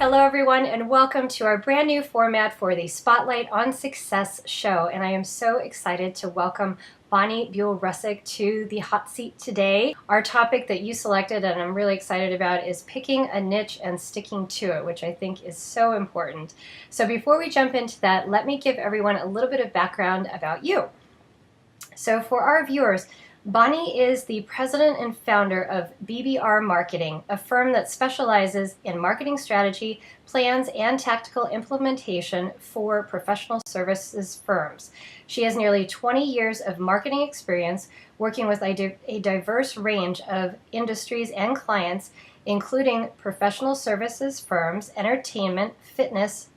Hello, everyone, and welcome to our brand new format for the Spotlight on Success show. And I am so excited to welcome Bonnie Buell-Russick to the hot seat today. Our topic that you selected, and I'm really excited about, is picking a niche and sticking to it, which I think is so important. So before we jump into that, let me give everyone a little bit of background about you. So for our viewers, Bonnie is the president and founder of BBR Marketing, a firm that specializes in marketing strategy, plans, and tactical implementation for professional services firms. She has nearly 20 years of marketing experience working with a diverse range of industries and clients, including professional services firms, entertainment, fitness,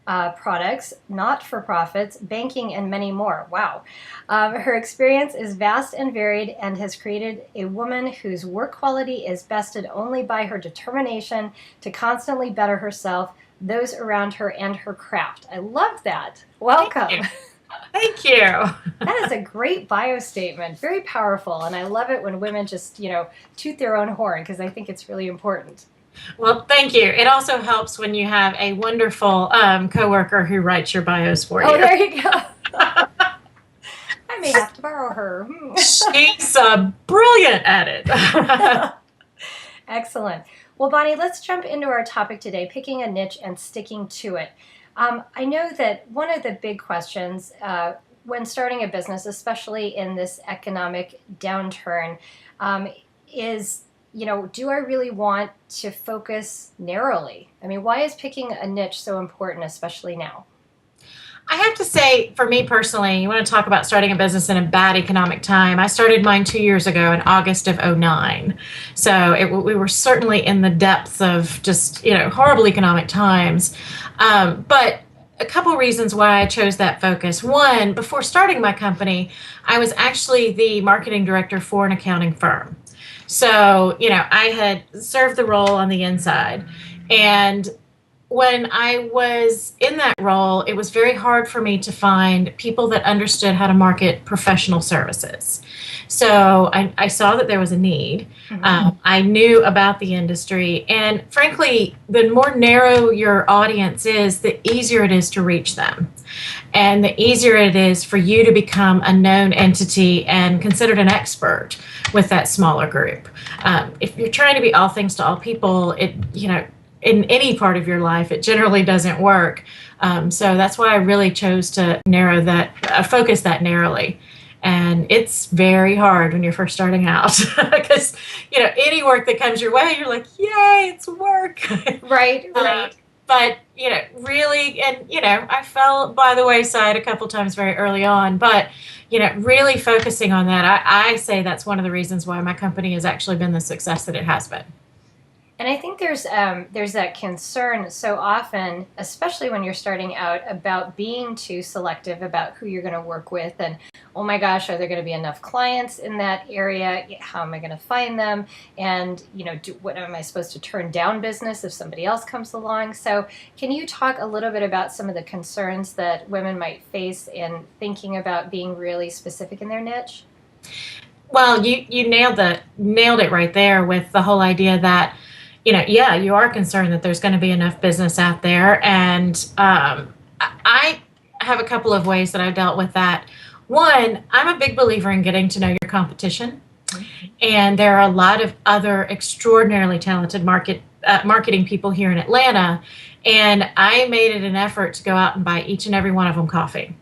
products, not-for-profits, banking, and many more. Wow. Her experience is vast and varied and has created a woman whose work quality is bested only by her determination to constantly better herself, those around her, and her craft. I love that. Welcome. Thank you. That is a great bio statement. Very powerful. And I love it when women just, toot their own horn, because I think it's really important. Well, thank you. It also helps when you have a wonderful coworker who writes your bios for you. Oh, there you go. I may have to borrow her. She's brilliant at it. Excellent. Well, Bonnie, let's jump into our topic today, picking a niche and sticking to it. I know that one of the big questions when starting a business, especially in this economic downturn, is, do I really want to focus narrowly? I mean, why is picking a niche so important, especially now? I have to say, for me personally, you want to talk about starting a business in a bad economic time. I started mine 2 years ago in August of 2009. So we were certainly in the depths of just, horrible economic times. But a couple reasons why I chose that focus. One, before starting my company, I was actually the marketing director for an accounting firm. So, I had served the role on the inside. And when I was in that role, it was very hard for me to find people that understood how to market professional services. So I saw that there was a need. Mm-hmm. I knew about the industry. And frankly, the more narrow your audience is, the easier it is to reach them. And the easier it is for you to become a known entity and considered an expert with that smaller group. If you're trying to be all things to all people, in any part of your life, it generally doesn't work. So that's why I really chose to focus that narrowly. And it's very hard when you're first starting out because, any work that comes your way, you're like, yay, it's work. Right. But, really, and, I fell by the wayside a couple times very early on, but, really focusing on that, I say that's one of the reasons why my company has actually been the success that it has been. And I think there's that concern so often, especially when you're starting out, about being too selective about who you're going to work with. And, oh my gosh, are there going to be enough clients in that area? How am I going to find them? And, what am I supposed to turn down business if somebody else comes along? So can you talk a little bit about some of the concerns that women might face in thinking about being really specific in their niche? Well, you nailed it right there with the whole idea that, you are concerned that there's going to be enough business out there. And I have a couple of ways that I've dealt with that. One, I'm a big believer in getting to know your competition. And there are a lot of other extraordinarily talented marketing people here in Atlanta. And I made it an effort to go out and buy each and every one of them coffee.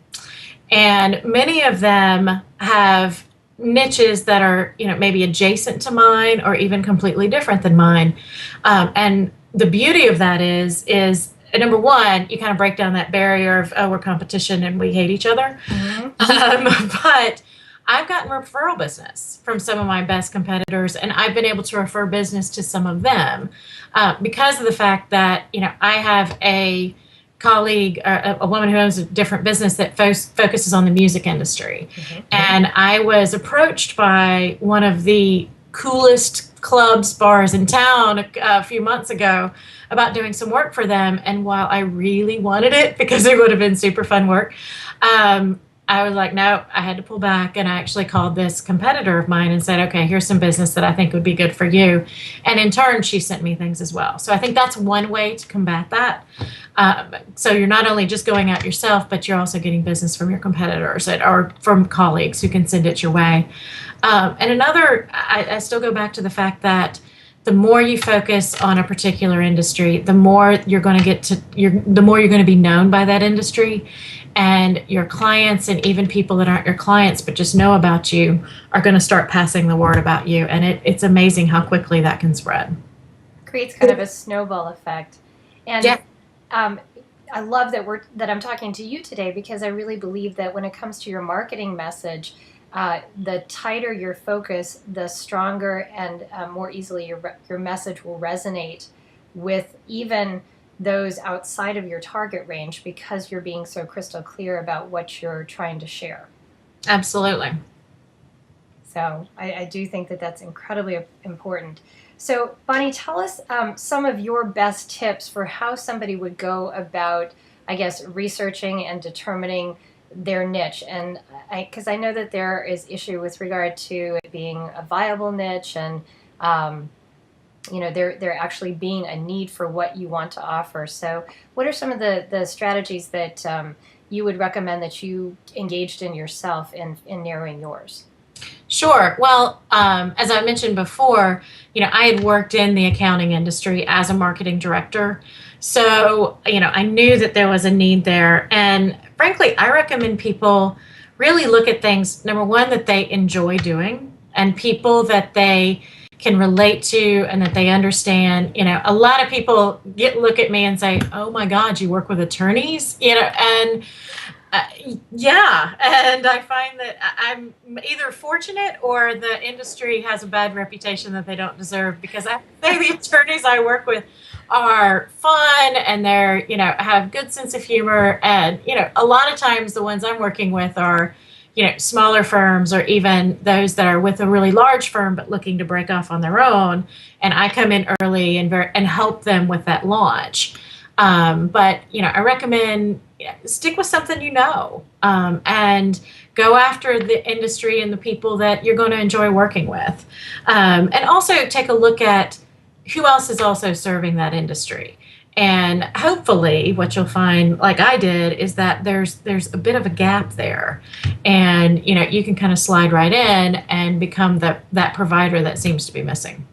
And many of them have niches that are, maybe adjacent to mine or even completely different than mine. And the beauty of that is number one, you kind of break down that barrier of, we're competition and we hate each other. Mm-hmm. But I've gotten referral business from some of my best competitors, and I've been able to refer business to some of them because of the fact that, I have a colleague, a woman who owns a different business that focuses on the music industry. Mm-hmm. And I was approached by one of the coolest clubs, bars in town a few months ago about doing some work for them. And while I really wanted it, because it would have been super fun work, I was like, no, I had to pull back. And I actually called this competitor of mine and said, okay, here's some business that I think would be good for you. And in turn, she sent me things as well. So I think that's one way to combat that. So you're not only just going out yourself, but you're also getting business from your competitors or from colleagues who can send it your way. And another, I still go back to the fact that the more you focus on a particular industry, the more you're going to the more you're going to be known by that industry, and your clients and even people that aren't your clients but just know about you are going to start passing the word about you, and it's amazing how quickly that can spread. Creates kind of a snowball effect. And yeah. I love that I'm talking to you today, because I really believe that when it comes to your marketing message, the tighter your focus, the stronger and more easily your message will resonate with even those outside of your target range, because you're being so crystal clear about what you're trying to share. Absolutely. So I do think that that's incredibly important. So Bonnie, tell us some of your best tips for how somebody would go about, I guess, researching and determining their niche. And because I know that there is issue with regard to it being a viable niche, and there actually being a need for what you want to offer. So what are some of the strategies that you would recommend that you engaged in yourself in narrowing yours? Sure. Well, as I mentioned before, I had worked in the accounting industry as a marketing director. So, I knew that there was a need there. And frankly, I recommend people really look at things, number one, that they enjoy doing, and people that they can relate to and that they understand. A lot of people look at me and say, oh my God, you work with attorneys, and yeah, and I find that I'm either fortunate or the industry has a bad reputation that they don't deserve, because I say the attorneys I work with are fun, and they're, have good sense of humor. And, a lot of times the ones I'm working with are, smaller firms, or even those that are with a really large firm but looking to break off on their own. And I come in early and help them with that launch. But, I recommend stick with something, and go after the industry and the people that you're going to enjoy working with. And also take a look at who else is also serving that industry. And hopefully what you'll find, like I did, is that there's a bit of a gap there. And, you can kind of slide right in and become that provider that seems to be missing.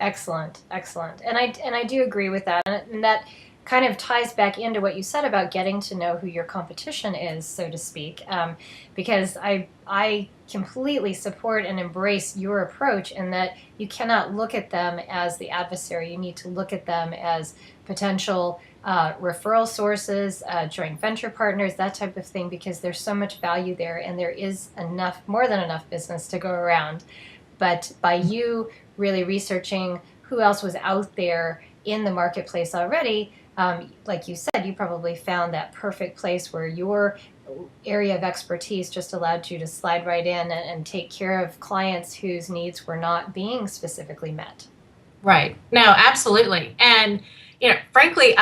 Excellent. And I do agree with that. And that kind of ties back into what you said about getting to know who your competition is, so to speak, because I completely support and embrace your approach in that you cannot look at them as the adversary. You need to look at them as potential referral sources, joint venture partners, that type of thing, because there's so much value there, and there is more than enough business to go around. But by you really researching who else was out there in the marketplace already, like you said, you probably found that perfect place where your area of expertise just allowed you to slide right in and take care of clients whose needs were not being specifically met. Right. No, absolutely. And, frankly,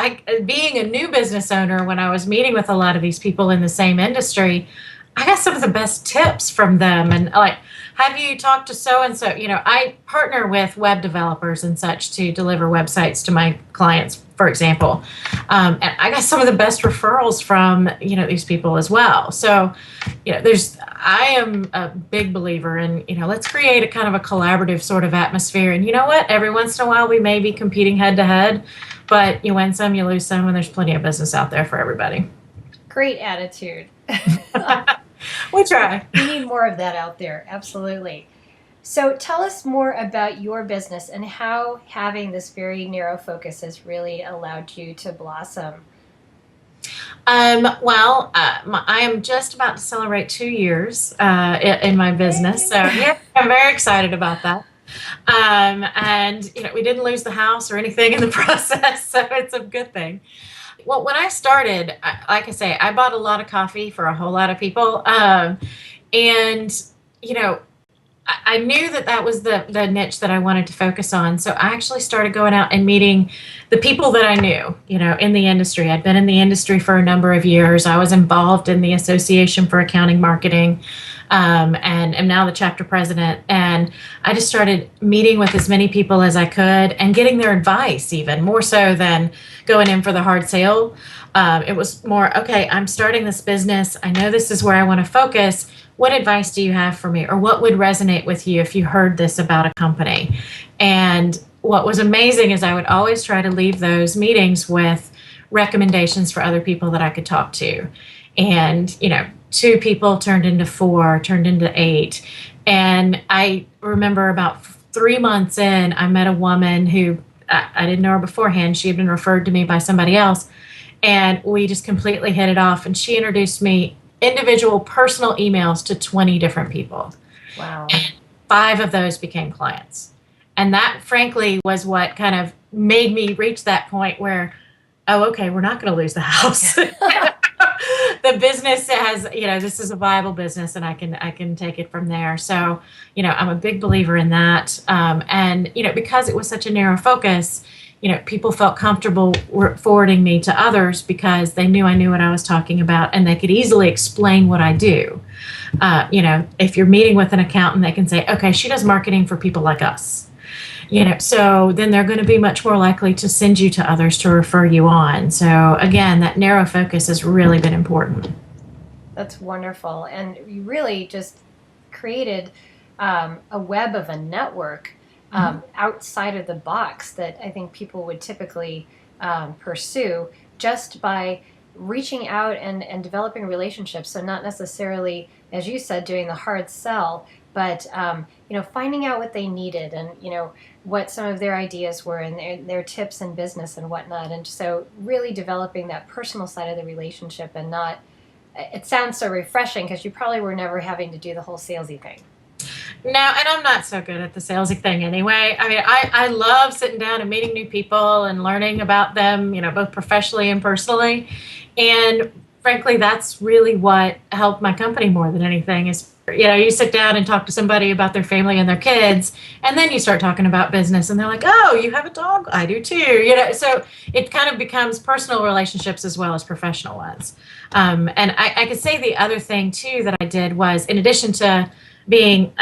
being a new business owner, when I was meeting with a lot of these people in the same industry, I got some of the best tips from them. And like, have you talked to so-and-so? I partner with web developers and such to deliver websites to my clients, for example. And I got some of the best referrals from, these people as well. So, I am a big believer in, let's create a kind of a collaborative sort of atmosphere. And you know what? Every once in a while we may be competing head to head, but you win some, you lose some, and there's plenty of business out there for everybody. Great attitude. We try. We need more of that out there. Absolutely. So tell us more about your business and how having this very narrow focus has really allowed you to blossom. Well, I am just about to celebrate 2 years in my business. So yeah, I'm very excited about that. And, we didn't lose the house or anything in the process, so it's a good thing. Well, when I started, like I say, I bought a lot of coffee for a whole lot of people. And, I knew that that was the niche that I wanted to focus on. So I actually started going out and meeting the people that I knew, in the industry. I'd been in the industry for a number of years. I was involved in the Association for Accounting Marketing, and am now the chapter president. And I just started meeting with as many people as I could and getting their advice, even more so than going in for the hard sale. It was more, okay, I'm starting this business. I know this is where I want to focus. What advice do you have for me? Or what would resonate with you if you heard this about a company? And what was amazing is I would always try to leave those meetings with recommendations for other people that I could talk to. And, 2 people turned into 4, turned into 8. And I remember about 3 months in, I met a woman who I didn't know her beforehand. She had been referred to me by somebody else. And we just completely hit it off. And she introduced me individual personal emails to 20 different people. Wow. And 5 of those became clients. And that, frankly, was what kind of made me reach that point where, oh, okay, we're not going to lose the house. The business has, this is a viable business, and I can take it from there. So, I'm a big believer in that. And, because it was such a narrow focus, people felt comfortable forwarding me to others because they knew I knew what I was talking about, and they could easily explain what I do. If you're meeting with an accountant, they can say, okay, she does marketing for people like us. So then they're going to be much more likely to send you to others to refer you on. So again, that narrow focus has really been important. That's wonderful. And you really just created a web of a network outside of the box that I think people would typically pursue just by reaching out and developing relationships. So not necessarily, as you said, doing the hard sell, but finding out what they needed and what some of their ideas were and their tips in business and whatnot. And so really developing that personal side of the relationship and not. It sounds so refreshing because you probably were never having to do the whole salesy thing. No, and I'm not so good at the salesy thing anyway. I mean, I love sitting down and meeting new people and learning about them, both professionally and personally. And frankly, that's really what helped my company more than anything is, you sit down and talk to somebody about their family and their kids, and then you start talking about business and they're like, oh, you have a dog? I do too. So it kind of becomes personal relationships as well as professional ones. And I could say the other thing too that I did was, in addition to being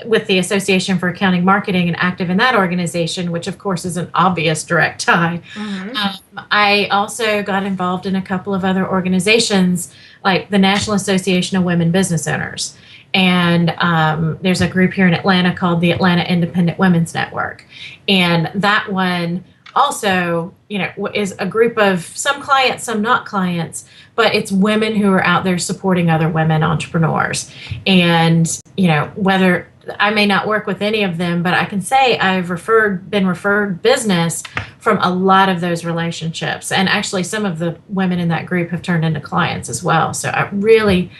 with the Association for Accounting Marketing and active in that organization, which of course is an obvious direct tie, I also got involved in a couple of other organizations like the National Association of Women Business Owners. And there's a group here in Atlanta called the Atlanta Independent Women's Network. And that one also, is a group of some clients, some not clients, but it's women who are out there supporting other women entrepreneurs. And, whether I may not work with any of them, but I can say I've been referred business from a lot of those relationships. And actually some of the women in that group have turned into clients as well. So I really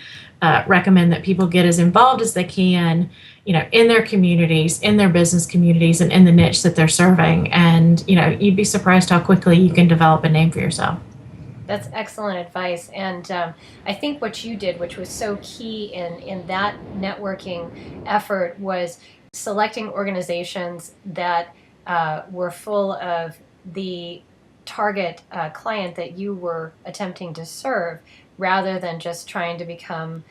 recommend that people get as involved as they can, in their communities, in their business communities, and in the niche that they're serving. And, you'd be surprised how quickly you can develop a name for yourself. That's excellent advice. And I think what you did, which was so key in that networking effort, was selecting organizations that were full of the target client that you were attempting to serve, rather than just trying to become,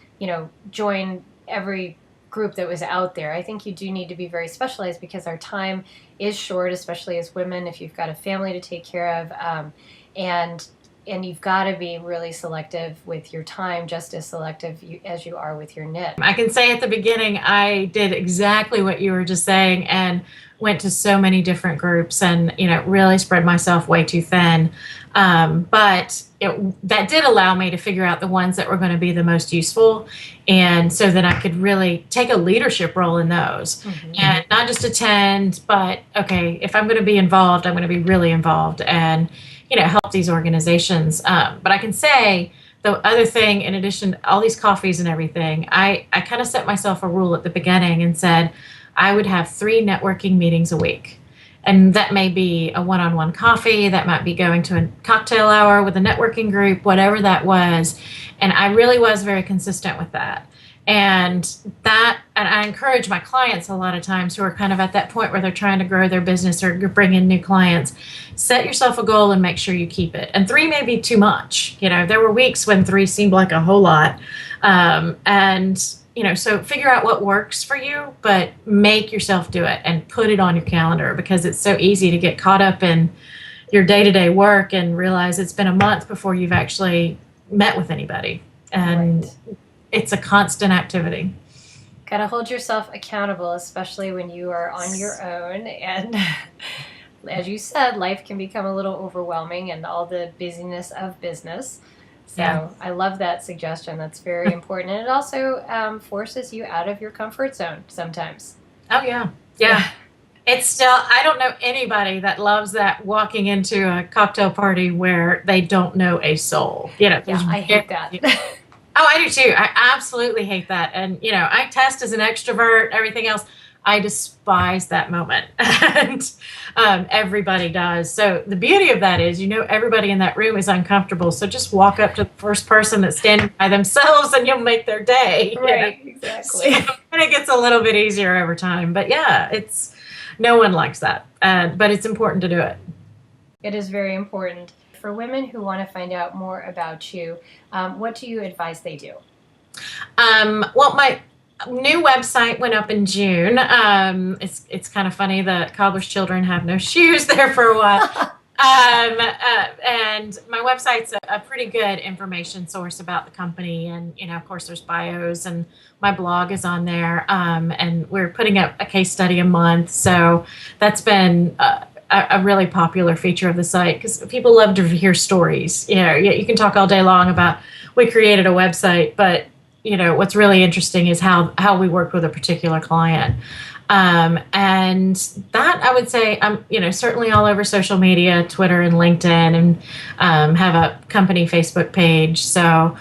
join every group that was out there. I think you do need to be very specialized because our time is short, especially as women, if you've got a family to take care of. And you've got to be really selective with your time, just as selective as you are with your niche. I can say at the beginning, I did exactly what you were just saying and went to so many different groups and, really spread myself way too thin. But that did allow me to figure out the ones that were going to be the most useful. And so that I could really take a leadership role in those and not just attend, but okay, if I'm going to be involved, I'm going to be really involved and, help these organizations. But I can say the other thing, in addition to all these coffees and everything, I kind of set myself a rule at the beginning and said I would have 3 networking meetings a week. And that may be a one-on-one coffee, that might be going to a cocktail hour with a networking group, whatever that was. And I really was very consistent with that. And I encourage my clients a lot of times who are kind of at that point where they're trying to grow their business or bring in new clients, set yourself a goal and make sure you keep it. And 3 may be too much. There were weeks when 3 seemed like a whole lot. So figure out what works for you, but make yourself do it and put it on your calendar, because it's so easy to get caught up in your day-to-day work and realize it's been a month before you've actually met with anybody. And right. It's a constant activity. Got to hold yourself accountable, especially when you are on your own. And as you said, life can become a little overwhelming and all the busyness of business. So yeah. I love that suggestion. That's very important. And it also forces you out of your comfort zone sometimes. Oh, yeah. Yeah. It's still, I don't know anybody that loves that, walking into a cocktail party where they don't know a soul. Yeah, I hate that. Oh, I do too. I absolutely hate that. And, I test as an extrovert, everything else. I despise that moment. And everybody does. So the beauty of that is, everybody in that room is uncomfortable. So just walk up to the first person that's standing by themselves and you'll make their day. Right, exactly. So, and it gets a little bit easier over time. But yeah, no one likes that. But it's important to do it. It is very important. For women who want to find out more about you, what do you advise they do? Well, my new website went up in June. It's kind of funny that cobbler's children have no shoes there for a while. And my website's a pretty good information source about the company. And, of course, there's bios, and my blog is on there. And we're putting up a case study a month. So that's been a really popular feature of the site, because people love to hear stories. You can talk all day long about, we created a website, but what's really interesting is how we worked with a particular client. And that, I would say, I'm certainly all over social media, Twitter and LinkedIn, and have a company Facebook page. So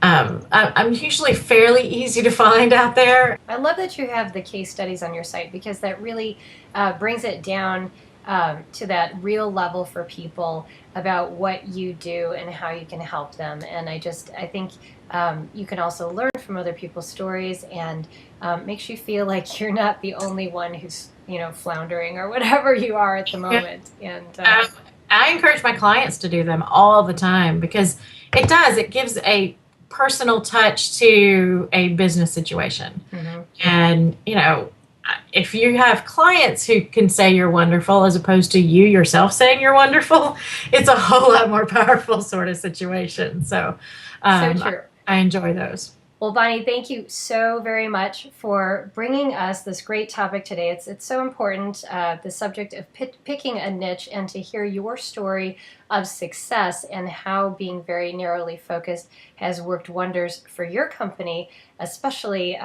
I'm usually fairly easy to find out there. I love that you have the case studies on your site, because that really brings it down to that real level for people about what you do and how you can help them. And I think you can also learn from other people's stories, and makes you feel like you're not the only one who's, floundering or whatever you are at the moment. And I encourage my clients to do them all the time, because it gives a personal touch to a business situation. Mm-hmm. And, if you have clients who can say you're wonderful as opposed to you yourself saying you're wonderful, it's a whole lot more powerful sort of situation. So true. I enjoy those. Well, Bonnie, thank you so very much for bringing us this great topic today. It's so important, the subject of picking a niche, and to hear your story of success and how being very narrowly focused has worked wonders for your company, especially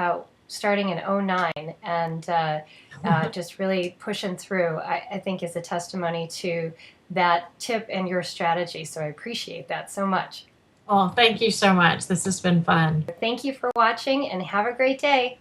starting in 2009 and just really pushing through, I think is a testimony to that tip and your strategy. So I appreciate that so much. Oh, thank you so much. This has been fun. Thank you for watching, and have a great day.